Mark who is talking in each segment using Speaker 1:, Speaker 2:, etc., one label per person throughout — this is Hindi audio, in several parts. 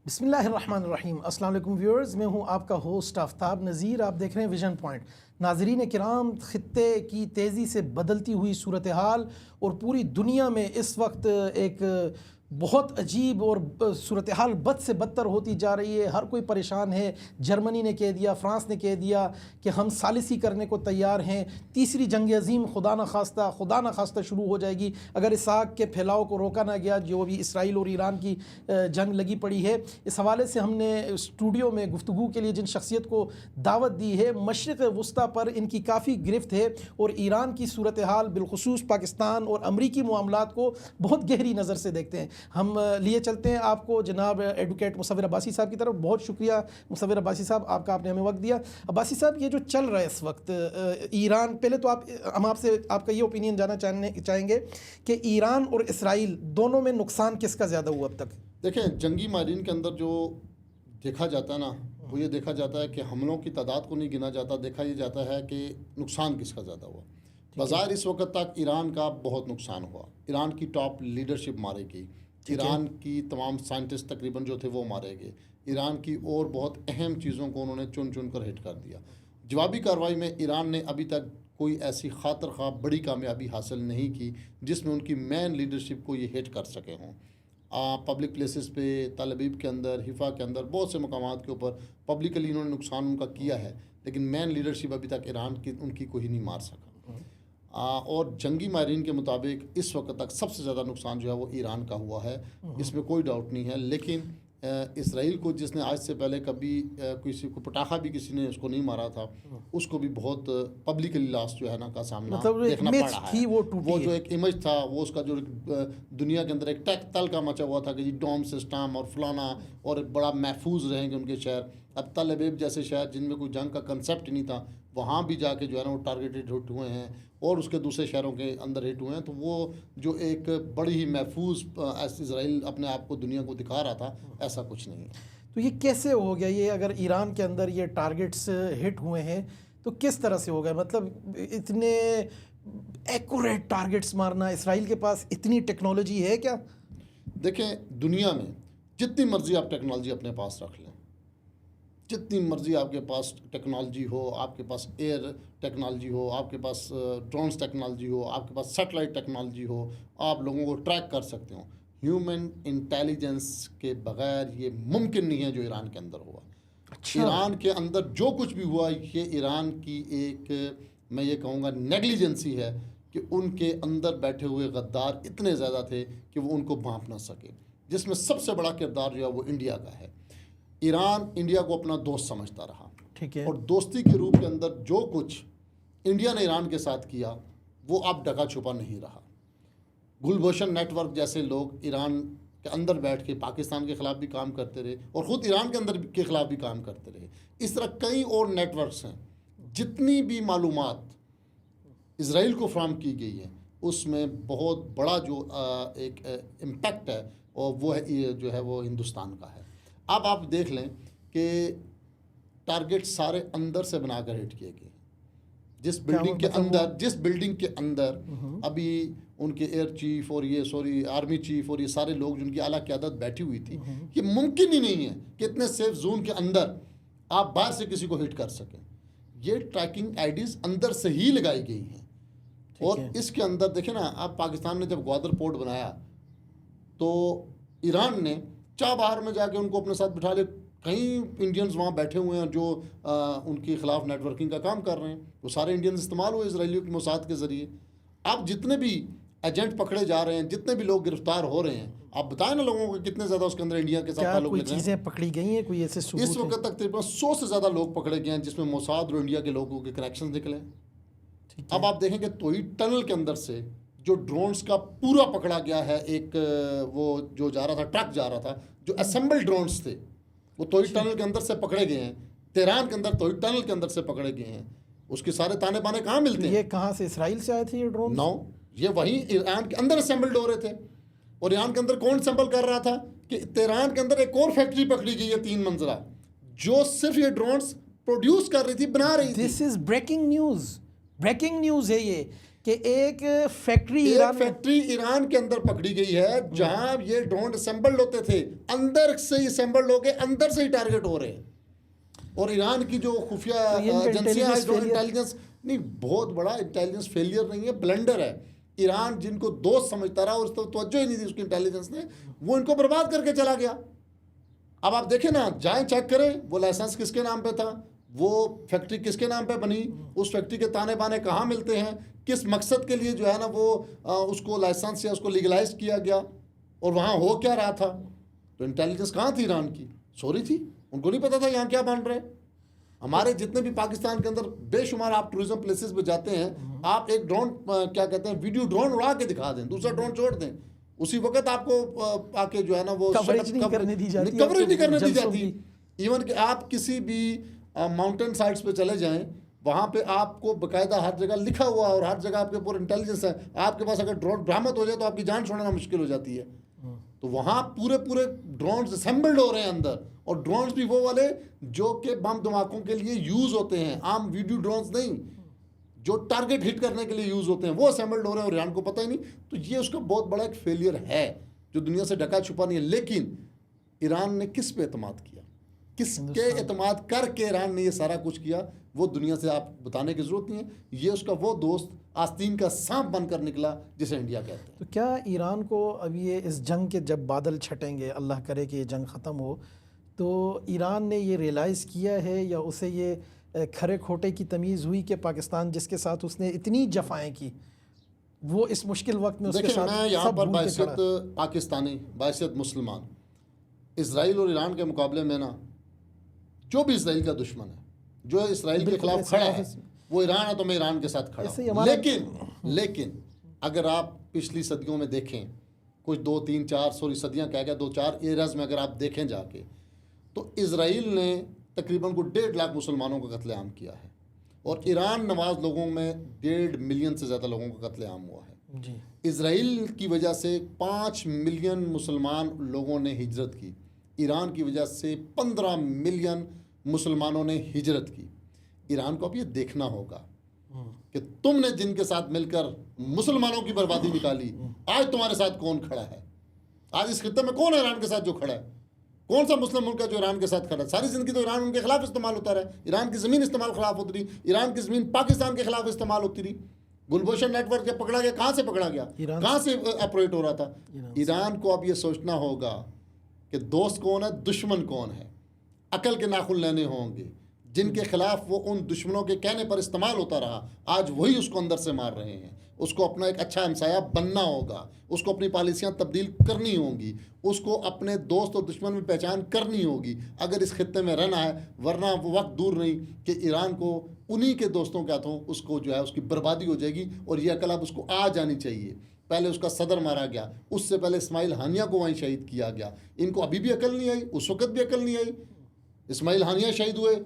Speaker 1: बिस्मिल्लाहिर्रहमानिर्रहीम। अस्सलाम वालेकुम व्यूअर्स, मैं हूं आपका होस्ट आफ्ताब नज़ीर। आप देख रहे हैं विजन पॉइंट। नाजरीन किराम, ख़ित्ते की तेज़ी से बदलती हुई सूरत हाल और पूरी दुनिया में इस वक्त एक बहुत अजीब और सूरत हाल बद से बदतर होती जा रही है। हर कोई परेशान है। जर्मनी ने कह दिया, फ़्रांस ने कह दिया कि हम सालिसी करने को तैयार हैं। तीसरी जंग अज़ीम खुदा न खास्ता शुरू हो जाएगी अगर इस आग के फैलाव को रोका ना गया, जो अभी इसराइल और ईरान की जंग लगी पड़ी है। इस हवाले से हमने स्टूडियो में गुफ्तगू के लिए जिन शख्सियत को दावत दी है, मशरिक़ वस्ता पर इनकी काफ़ी गिरफ्त है और ईरान की सूरत हाल बिलखुसूस पाकिस्तान और अमरीकी मामलात को बहुत गहरी नज़र से देखते हैं। हम लिए चलते हैं आपको जनाब एडवोकेट मुसव्विर अब्बासी साहब की तरफ। बहुत शुक्रिया मुसव्विर अब्बासी साहब, आपका आपने हमें वक्त दिया। अब्बासी साहब, ये जो चल रहा है इस वक्त ईरान, पहले तो हम आपसे आपका ये ओपिनियन जानना चाहेंगे कि ईरान और इसराइल दोनों में नुकसान किसका ज़्यादा हुआ अब तक?
Speaker 2: देखें, जंगी माहिरीन के अंदर जो देखा जाता है ना, वो ये देखा जाता है कि हमलों की तादाद को नहीं गिना जाता, देखा ये जाता है कि नुकसान किसका ज़्यादा हुआ। बाज़ार इस वक्त तक ईरान का बहुत नुकसान हुआ। ईरान की टॉप लीडरशिप मारी गई, ईरान की तमाम साइंटिस्ट तकरीबन जो थे वो मारे गए, ईरान की और बहुत अहम चीज़ों को उन्होंने चुन चुन कर हिट कर दिया। जवाबी कार्रवाई में ईरान ने अभी तक कोई ऐसी खातर ख्वाह बड़ी कामयाबी हासिल नहीं की जिसमें उनकी मेन लीडरशिप को ये हिट कर सके हों। पब्लिक प्लेसेस पे, तल अबीब के अंदर, हिफा के अंदर, बहुत से मकामात के ऊपर पब्लिकली इन्होंने नुकसान उनका किया है, लेकिन मेन लीडरशिप अभी तक ईरान की उनकी कोई नहीं मार सका। और जंगी माहिरीन के मुताबिक इस वक्त तक सबसे ज़्यादा नुकसान जो है वो ईरान का हुआ है, इसमें कोई डाउट नहीं है। लेकिन इसराइल को, जिसने आज से पहले कभी किसी को पटाखा भी किसी ने उसको नहीं मारा था, उसको भी बहुत पब्लिकली लॉस जो है ना का सामना देखना पड़ा है। वो जो एक इमेज था, वो उसका जो दुनिया के अंदर एक टैक तल का मचा हुआ था कि जी डोम सिस्टम और फलाना और बड़ा महफूज रहेंगे उनके शहर। अब तल अबीब जैसे शहर जिनमें कोई जंग का कंसेप्ट नहीं था, वहाँ भी जाके जो है ना वो टारगेटेड हिट हुए हैं और उसके दूसरे शहरों के अंदर हिट हुए हैं। तो वो जो एक बड़ी ही महफूज इसराइल अपने आप को दुनिया को दिखा रहा था, ऐसा कुछ नहीं है।
Speaker 1: तो ये कैसे हो गया? ये अगर ईरान के अंदर ये टारगेट्स हिट हुए हैं तो किस तरह से हो गया? मतलब इतने एक्यूरेट टारगेट्स मारना, इसराइल के पास इतनी टेक्नोलॉजी है क्या?
Speaker 2: देखें, दुनिया में जितनी मर्जी आप टेक्नोलॉजी अपने पास रख लें, जितनी मर्जी आपके पास टेक्नोलॉजी हो, आपके पास एयर टेक्नोलॉजी हो, आपके पास ड्रोन्स टेक्नोलॉजी हो, आपके पास सैटेलाइट टेक्नोलॉजी हो, आप लोगों को ट्रैक कर सकते हो, ह्यूमन इंटेलिजेंस के बगैर ये मुमकिन नहीं है जो ईरान के अंदर हुआ। अच्छा। ईरान के अंदर जो कुछ भी हुआ, ये ईरान की एक, मैं ये कहूँगा, नेग्लिजेंसी है कि उनके अंदर बैठे हुए गद्दार इतने ज़्यादा थे कि वो उनको भांप ना सके, जिसमें सबसे बड़ा किरदार जो है वो इंडिया का है। ईरान इंडिया को अपना दोस्त समझता रहा,
Speaker 1: ठीक है, और
Speaker 2: दोस्ती के रूप के अंदर जो कुछ इंडिया ने ईरान के साथ किया वो अब ढका छुपा नहीं रहा। गुलभूषण नेटवर्क जैसे लोग ईरान के अंदर बैठ के पाकिस्तान के ख़िलाफ़ भी काम करते रहे और ख़ुद ईरान के अंदर के ख़िलाफ़ भी काम करते रहे। इस तरह कई और नेटवर्क्स हैं। जितनी भी मालूमात इसराइल को फ्राहम की गई है, उसमें बहुत बड़ा जो एक इम्पैक्ट है और वो है जो है वो हिंदुस्तान का है। अब आप देख लें कि टारगेट सारे अंदर से बनाकर हिट किए गए। जिस बिल्डिंग के अंदर अभी उनके एयर चीफ और ये आर्मी चीफ और ये सारे लोग जिनकी आला क़यादत बैठी हुई थी, ये मुमकिन ही नहीं है कि इतने सेफ जोन के अंदर आप बाहर से किसी को हिट कर सकें। ये ट्रैकिंग आईडीज अंदर से ही लगाई गई हैं। और इसके अंदर देखें ना, आप पाकिस्तान ने जब ग्वादर पोर्ट बनाया तो ईरान ने बाहर में जाके उनको अपने साथ बिठा ले। कई इंडियंस वहाँ बैठे हुए हैं जो उनके ख़िलाफ़ नेटवर्किंग का काम कर रहे हैं। वो सारे इंडियंस इस्तेमाल हुए इसराइलियों के मोसाद के ज़रिए। अब जितने भी एजेंट पकड़े जा रहे हैं, जितने भी लोग गिरफ्तार हो रहे हैं, आप बताएं ना लोगों को कितने ज़्यादा उसके अंदर इंडिया के साथ ताल्लुक
Speaker 1: है। चीज़ें पकड़ी गई हैं, कोई ऐसे सबूत?
Speaker 2: इस वक्त तक तकरीबन 100 से ज़्यादा लोग पकड़े गए हैं, जिसमें मोसाद और इंडिया के लोगों के कनेक्शन निकले। अब आप देखेंगे तोई टनल के अंदर से जो ड्रोन्स का पूरा पकड़ा गया है, एक वो जो जा रहा था, ट्रक जा रहा था, जो असेंबल ड्रोन्स थे, वो तोई टनल के अंदर से पकड़े गए हैं। तेहरान के अंदर तोई टनल के अंदर से पकड़े गए हैं। उसके सारे ताने बाने कहाँ मिलते हैं?
Speaker 1: ये कहाँ से, इसराइल से आए थे ये ड्रोन?
Speaker 2: नो, ये वहीं ईरान के अंदर असेंबल्ड हो रहे थे। और ईरान के अंदर कौन असेंबल कर रहा था कि तेहरान के अंदर एक और फैक्ट्री पकड़ी गई है 3 मंजिला, जो सिर्फ ये ड्रोन्स प्रोड्यूस कर रही थी, बना रही थी।
Speaker 1: दिस इज ब्रेकिंग न्यूज़ है ये कि एक फैक्ट्री
Speaker 2: एक
Speaker 1: ईरान में
Speaker 2: फैक्ट्री ईरान के अंदर पकड़ी गई है जहां ये ड्रोन असेंबल्ड होते थे, अंदर से ही असेंबल्ड होके अंदर से ही टारगेट हो रहे हैं। और ईरान की जो खुफिया
Speaker 1: तो ये इनका
Speaker 2: एजेंसियां हैं, जो
Speaker 1: intelligence
Speaker 2: इंटेलिजेंस नहीं, बहुत बड़ा इंटेलिजेंस फेलियर नहीं है, ब्लंडर है। ईरान जिनको दोस्त समझता रहा और उस पर तवज्जो ही नहीं दी उसकी इंटेलिजेंस ने, वो इनको बर्बाद करके चला गया। अब आप देखें ना, जाएं चेक करें वो लाइसेंस किसके नाम पे था, वो फैक्ट्री किसके नाम पे बनी, उस फैक्ट्री के ताने बाने कहाँ मिलते हैं, किस मकसद के लिए जो है ना वो उसको लाइसेंस या उसको लीगलाइज किया गया, और वहाँ हो क्या रहा था। तो इंटेलिजेंस कहाँ थी ईरान की? सॉरी थी, उनको नहीं पता था यहाँ क्या बन रहा है। हमारे जितने भी पाकिस्तान के अंदर बेशुमार आप टूरिज्म प्लेसेस पे जाते हैं, आप एक ड्रोन क्या कहते हैं वीडियो ड्रोन उड़ा के दिखा दें, दूसरा ड्रोन छोड़ दें, उसी वक्त आपको आके जो है ना वो
Speaker 1: कवरेज नहीं करने दी जाती,
Speaker 2: कवरेज नहीं करने दी
Speaker 1: जलसों
Speaker 2: जाती। इवन कि आप किसी भी माउंटेन साइट्स पे चले जाएं, वहाँ पे आपको बकायदा हर जगह लिखा हुआ और हर जगह आपके ऊपर इंटेलिजेंस है। आपके पास अगर ड्रोन बरामद हो जाए तो आपकी जान छोड़ना मुश्किल हो जाती है। तो वहाँ पूरे पूरे ड्रोन्स असेंबल्ड हो रहे हैं अंदर, और ड्रोन्स भी वो वाले जो कि बम धमाकों के लिए यूज़ होते हैं, आम वीडियो ड्रोन्स नहीं, जो टारगेट हिट करने के लिए यूज़ होते हैं, वो असेंबल्ड हो रहे हैं और ईरान को पता ही नहीं। तो ये उसका बहुत बड़ा एक फेलियर है जो दुनिया से ढका छुपा नहीं है। लेकिन ईरान ने किस पे एतमाद किया, किसके एतमाद करके ईरान ने ये सारा कुछ किया, वो दुनिया से आप बताने की ज़रूरत नहीं है। ये उसका वो दोस्त आस्तीन का सांप बनकर निकला जिसे इंडिया कहते हैं।
Speaker 1: तो क्या ईरान को अब ये इस जंग के जब बादल छटेंगे, अल्लाह करे कि ये जंग ख़त्म हो, तो ईरान ने ये रियलाइज़ किया है या उसे ये खरे खोटे की तमीज़ हुई कि पाकिस्तान जिसके साथ उसने इतनी जफ़ाएं की, वो इस मुश्किल वक्त में उसके
Speaker 2: देखिए,
Speaker 1: साथ
Speaker 2: मैं यहाँ
Speaker 1: सब
Speaker 2: पर
Speaker 1: भूल के
Speaker 2: बायसियत
Speaker 1: खड़ा।
Speaker 2: पाकिस्तानी, बायसियत मुसलमान, इसराइल और ईरान के मुकाबले में ना, जो भी इसराइल का दुश्मन है, जो इसराइल के
Speaker 1: बिल्कुल
Speaker 2: खिलाफ
Speaker 1: ऐसे-
Speaker 2: खड़ा है, वो ईरान है, तो मैं ईरान के साथ खड़ा
Speaker 1: ऐसे ही
Speaker 2: हूँ।
Speaker 1: हमारा-
Speaker 2: लेकिन अगर आप पिछली सदियों में देखें, कुछ 2 3 4 सॉरी सदियाँ कह गया, 2-4 एराज में अगर आप देखें जाके, तो इसराइल ने तकरीबन को 1.5 लाख मुसलमानों का कत्लेआम किया है, और ईरान नवाज लोगों में 1.5 मिलियन से ज़्यादा लोगों का कत्लेआम हुआ है।
Speaker 1: जी,
Speaker 2: इसराइल की वजह से 5 मिलियन मुसलमान लोगों ने हिजरत की, ईरान की वजह से 15 मिलियन मुसलमानों ने हिजरत की। ईरान को अब ये देखना होगा कि तुमने जिनके साथ मिलकर मुसलमानों की बर्बादी निकाली, आज तुम्हारे साथ कौन खड़ा है। आज इस खित्ते में कौन है ईरान के साथ जो खड़ा है? कौन सा मुस्लिम मुल्क है जो ईरान के साथ खड़ा है? सारी ज़िंदगी तो ईरान उनके खिलाफ इस्तेमाल होता रहा है। ईरान की ज़मीन इस्तेमाल खिलाफ होती रही, ईरान की ज़मीन पाकिस्तान के खिलाफ इस्तेमाल होती रही। गुलभूषण नेटवर्क जब पकड़ा गया, कहाँ से पकड़ा गया, कहाँ से ऑपरेट हो रहा था? ईरान को अब ये सोचना होगा कि दोस्त कौन है, दुश्मन कौन है। अकल के नाखुन लेने होंगे। जिनके खिलाफ वो उन दुश्मनों के कहने पर इस्तेमाल होता रहा, आज वही उसको अंदर से मार रहे हैं। उसको अपना एक अच्छा हमसाया बनना होगा, उसको अपनी पॉलिसियाँ तब्दील करनी होंगी, उसको अपने दोस्त और दुश्मन में पहचान करनी होगी अगर इस खित्ते में रहना है। वरना वो वक्त दूर नहीं कि ईरान को उन्हीं के दोस्तों के हाथों उसको जो है उसकी बर्बादी हो जाएगी। और ये अकल अब उसको आ जानी चाहिए। पहले उसका सदर मारा गया, उससे पहले इस्माइल हानिया को वहीं शहीद किया गया। इनको अभी भी अकल नहीं आई, उस वक्त भी अकल नहीं आई। इस्माइल हानिया शहीद हुए,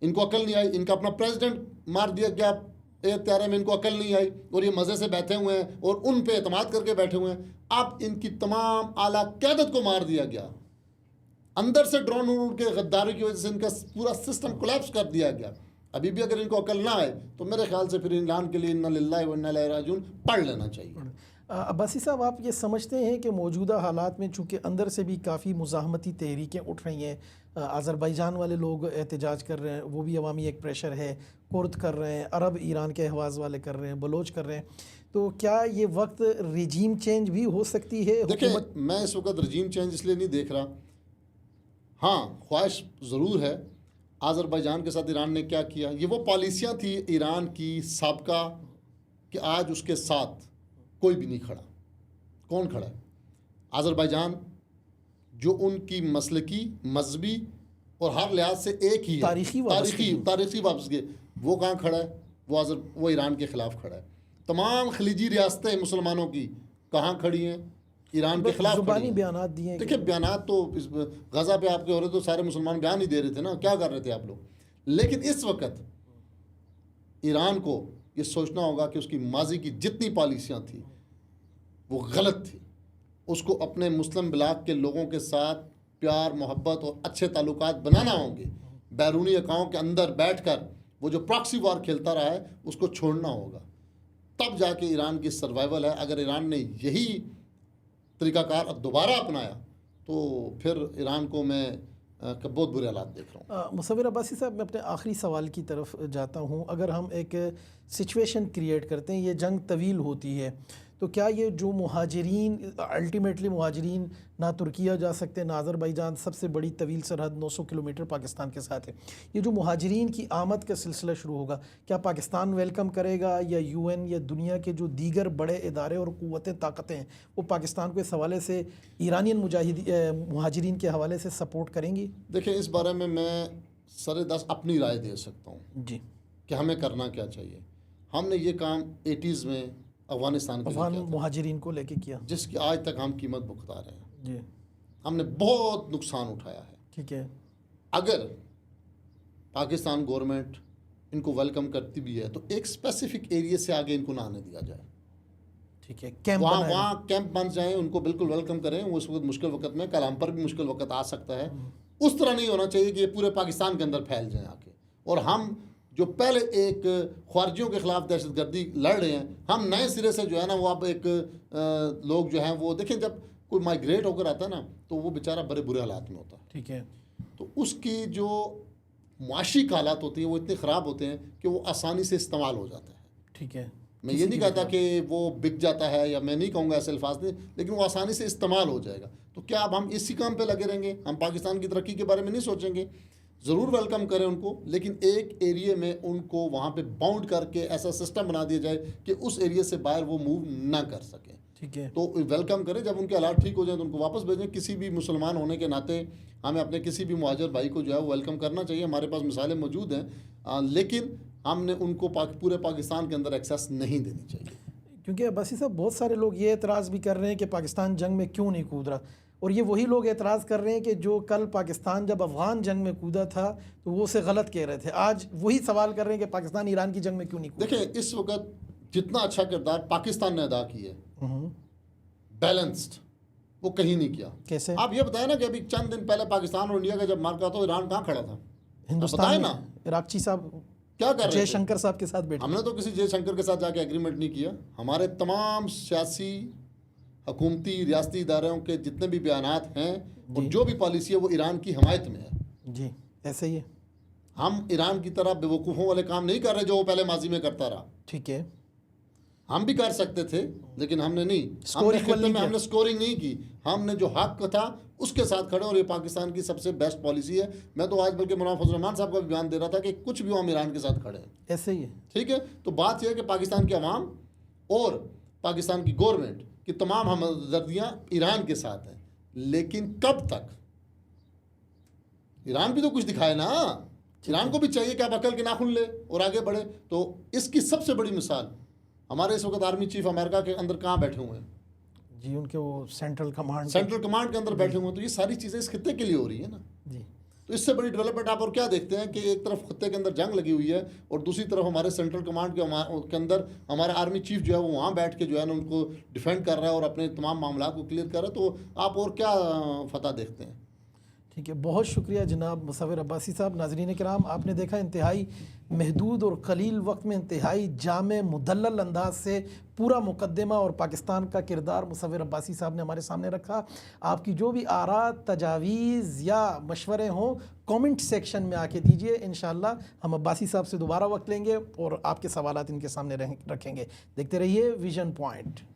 Speaker 2: इनको अकल नहीं आई। इनका अपना प्रेसिडेंट मार दिया गया त्यारे में, इनको अकल नहीं आई, और ये मज़े से बैठे हुए हैं और उन पे एतमाद करके बैठे हुए हैं। अब इनकी तमाम आला क़यादत को मार दिया गया, अंदर से ड्रोन उड़ के गद्दारी की वजह से इनका पूरा सिस्टम कोलैप्स कर दिया गया। अभी भी अगर इनको अकल ना आए तो मेरे ख्याल से फिर ईरान के लिए इन्ना लिल्लाहि व इन्ना इलैहि राजिऊन पढ़ लेना चाहिए।
Speaker 1: अब्बासी साहब, आप ये समझते हैं कि मौजूदा हालात में चूँकि अंदर से भी काफ़ी मुज़ाहमती तहरीकें उठ रही हैं, आज़रबाईजान वाले लोग एहतजाज कर रहे हैं, वो भी अवामी एक प्रेशर है, कुर्द कर रहे हैं, अरब ईरान के अहवाज़ वाले कर रहे हैं, बलोच कर रहे हैं, तो क्या ये वक्त रजीम चेंज भी हो सकती है?
Speaker 2: देखिए, मैं इस वक्त रजीम चेंज इसलिए नहीं देख रहा। हाँ, ख्वाहिश ज़रूर है। आज़रबाईजान के साथ ईरान ने क्या किया, ये वो पॉलिसियाँ थी ईरान की साबका कि आज उसके साथ कोई भी नहीं खड़ा। कौन खड़ा है? आज़रबाईजान, जो उनकी मसलकी, मजहबी और हर लिहाज से एक ही है, तारीखी वापसी, वो कहाँ खड़ा है? वो ईरान के ख़िलाफ़ खड़ा है। तमाम खलीजी रियासतें मुसलमानों की कहाँ खड़ी हैं? ईरान के खिलाफ
Speaker 1: ज़ुबानी बयानात दिए।
Speaker 2: देखिए, बयानात तो इस गज़ा पे आपके हो रहे तो सारे मुसलमान बयान ही दे रहे थे ना, क्या कर रहे थे आप लोग। लेकिन इस वक्त ईरान को ये सोचना होगा कि उसकी माजी की जितनी पॉलिसियाँ थी वो गलत थी। उसको अपने मुस्लिम ब्लाक के लोगों के साथ प्यार, मोहब्बत और अच्छे ताल्लुकात बनाना होंगे। बैरूनी अकाओं के अंदर बैठकर वो जो प्रॉक्सी वार खेलता रहा है उसको छोड़ना होगा। तब जाके ईरान की सर्वाइवल है। अगर ईरान ने यही तरीक़ाकार अब दोबारा अपनाया तो फिर ईरान को मैं बहुत बुरे हालात देख रहा हूँ।
Speaker 1: मुसव्विर अब्बासी साहब, मैं अपने आखिरी सवाल की तरफ जाता हूँ। अगर हम एक सिचुएशन क्रिएट करते हैं, ये जंग तवील होती है, तो क्या ये जो मुहाजिरीन, अल्टीमेटली मुहाजिरीन ना तुर्किया जा सकते ना अज़रबैजान, सबसे बड़ी तवील सरहद 900 किलोमीटर पाकिस्तान के साथ है, ये जो मुहाजिरीन की आमद का सिलसिला शुरू होगा, क्या पाकिस्तान वेलकम करेगा या यूएन या दुनिया के जो दीगर बड़े इदारे और क़ुव्वतें ताकतें हैं वो पाकिस्तान को इस हवाले से, ईरानियन मुहाजिरीन के हवाले से सपोर्ट करेंगी?
Speaker 2: देखिए, इस बारे में मैं सरे 10 अपनी राय दे सकता हूँ
Speaker 1: जी,
Speaker 2: कि हमें करना क्या चाहिए। हमने ये काम 80s में अफ़गानिस्तान के लिए
Speaker 1: अफगान
Speaker 2: किया था,
Speaker 1: मुहाजिरीन को लेके किया।
Speaker 2: जिसकी आज तक हम कीमत भुगता रहे हैं।
Speaker 1: जी,
Speaker 2: हमने बहुत नुकसान उठाया है।
Speaker 1: ठीक है।
Speaker 2: अगर पाकिस्तान गवर्नमेंट इनको वेलकम करती भी है तो एक स्पेसिफिक एरिया से आगे इनको ना आने दिया जाए।
Speaker 1: ठीक है, कैंप
Speaker 2: वहाँ कैंप बन जाए, उनको बिल्कुल वेलकम करें। वो उस वक्त मुश्किल वक्त में, कल हम पर भी मुश्किल वक्त आ सकता है, उस तरह नहीं होना चाहिए कि ये पूरे पाकिस्तान के अंदर फैल जाएं आके। और हम जो पहले एक ख्वारिजियों के ख़िलाफ़ दहशतगर्दी लड़ रहे हैं, हम नए सिरे से जो है ना वो अब एक लोग जो हैं वो देखें, जब कोई माइग्रेट होकर आता है ना तो वो बेचारा बड़े बुरे हालात में होता है।
Speaker 1: ठीक है।
Speaker 2: तो उसकी जो मुआशी हालात होती हैं वो इतने ख़राब होते हैं कि वो आसानी से इस्तेमाल हो जाता है।
Speaker 1: ठीक है।
Speaker 2: मैं ये नहीं कहता कि वो बिक जाता है, या मैं नहीं कहूँगा ऐसे अल्फाज नहीं, लेकिन वो आसानी से इस्तेमाल हो जाएगा। तो क्या अब हम इसी काम पे लगे रहेंगे? हम पाकिस्तान की तरक्की के बारे में नहीं सोचेंगे? ज़रूर वेलकम करें उनको, लेकिन एक एरिया में उनको वहाँ पे बाउंड करके ऐसा सिस्टम बना दिया जाए कि उस एरिया से बाहर वो मूव ना कर सकें।
Speaker 1: ठीक है।
Speaker 2: तो वेलकम करें, जब उनके हालात ठीक हो जाए तो उनको वापस भेजें। किसी भी मुसलमान होने के नाते हमें अपने किसी भी मुहाजिर भाई को जो है वो वेलकम करना चाहिए। हमारे पास मिसालें मौजूद हैं, लेकिन हमने उनको पूरे पाकिस्तान के अंदर एक्सेस नहीं देनी चाहिए।
Speaker 1: क्योंकि अब्बासी साहब, बहुत सारे लोग ये एतराज़ भी कर रहे हैं कि पाकिस्तान जंग में क्यों नहीं कूद रहा, और ये वही लोग एतराज़ कर रहे हैं कि जो कल पाकिस्तान जब अफ़गान जंग में कूदा था तो वो उसे गलत कह रहे थे, आज वही सवाल कर रहे हैं कि पाकिस्तान ईरान की जंग में क्यों नहीं कूदा।
Speaker 2: देखिए, इस वक्त जितना अच्छा किरदार पाकिस्तान ने अदा किया है, बैलेंस्ड, वो कहीं नहीं किया।
Speaker 1: कैसे?
Speaker 2: आप ये बताएं ना कि अभी चंद दिन पहले पाकिस्तान और इंडिया का जब मार्का था, ईरान कहाँ खड़ा था?
Speaker 1: हिंदुस्तान
Speaker 2: ना,
Speaker 1: इराकची साहब
Speaker 2: क्या कर रहे थे?
Speaker 1: जयशंकर साहब के साथ बैठे।
Speaker 2: हमने तो किसी जयशंकर के साथ जाके एग्रीमेंट नहीं किया। हमारे तमाम सियासी, हुकूमती, रियासती इदारों के जितने भी बयानात हैं और जो भी पॉलिसी है वो ईरान की हमायत में है।
Speaker 1: जी, ऐसे ही है।
Speaker 2: हम ईरान की तरह बेवकूफ़ों वाले काम नहीं कर रहे जो वो पहले माजी में करता रहा।
Speaker 1: ठीक है।
Speaker 2: हम भी कर सकते थे, लेकिन हमने नहीं। हमने स्कोरिंग नहीं की। हमने जो हक था उसके साथ खड़े, और ये पाकिस्तान की सबसे बेस्ट पॉलिसी है। मैं तो आज बल्कि मुनाफ फजल रहमान साहब का भी बयान दे रहा था कि कुछ भी हम ईरान के साथ खड़े हैं।
Speaker 1: ऐसे ही है।
Speaker 2: ठीक है। तो बात यह है कि पाकिस्तान की आवाम और पाकिस्तान की गवर्नमेंट की तमाम हमदर्दियाँ ईरान के साथ हैं, लेकिन कब तक? ईरान भी तो कुछ दिखाए ना। ईरान को भी चाहिए कि आप अकल के नाखून ले और आगे बढ़े। तो इसकी सबसे बड़ी मिसाल हमारे इस वक्त आर्मी चीफ अमेरिका के अंदर कहाँ बैठे हुए हैं?
Speaker 1: जी, उनके वो सेंट्रल कमांड
Speaker 2: के अंदर बैठे हुए हैं। तो ये सारी चीज़ें इस खित्ते के लिए हो रही है ना
Speaker 1: जी।
Speaker 2: तो इससे बड़ी डेवलपमेंट आप और क्या देखते हैं कि एक तरफ खित्ते के अंदर जंग लगी हुई है और दूसरी तरफ हमारे सेंट्रल कमांड के अंदर हमारा आर्मी चीफ जो है वो वहाँ बैठ के जो है ना उनको डिफेंड कर रहा है और अपने तमाम मामला को क्लियर कर रहा है। तो आप और क्या फतह देखते हैं?
Speaker 1: ठीक है, बहुत शुक्रिया जनाब मुसव्विर अब्बासी साहब। नाज़रीन किराम, आपने देखा इंतहाई महदूद और कलील वक्त में इंतहाई जामे मुदल्लल अंदाज से पूरा मुकद्दमा और पाकिस्तान का किरदार मुसव्विर अब्बासी साहब ने हमारे सामने रखा। आपकी जो भी आरा, तजावीज़ या मशवरे हों कमेंट सेक्शन में आके दीजिए। इंशाअल्लाह हम अब्बासी साहब से दोबारा वक्त लेंगे और आपके सवालात इनके सामने रखेंगे। देखते रहिए विजन पॉइंट।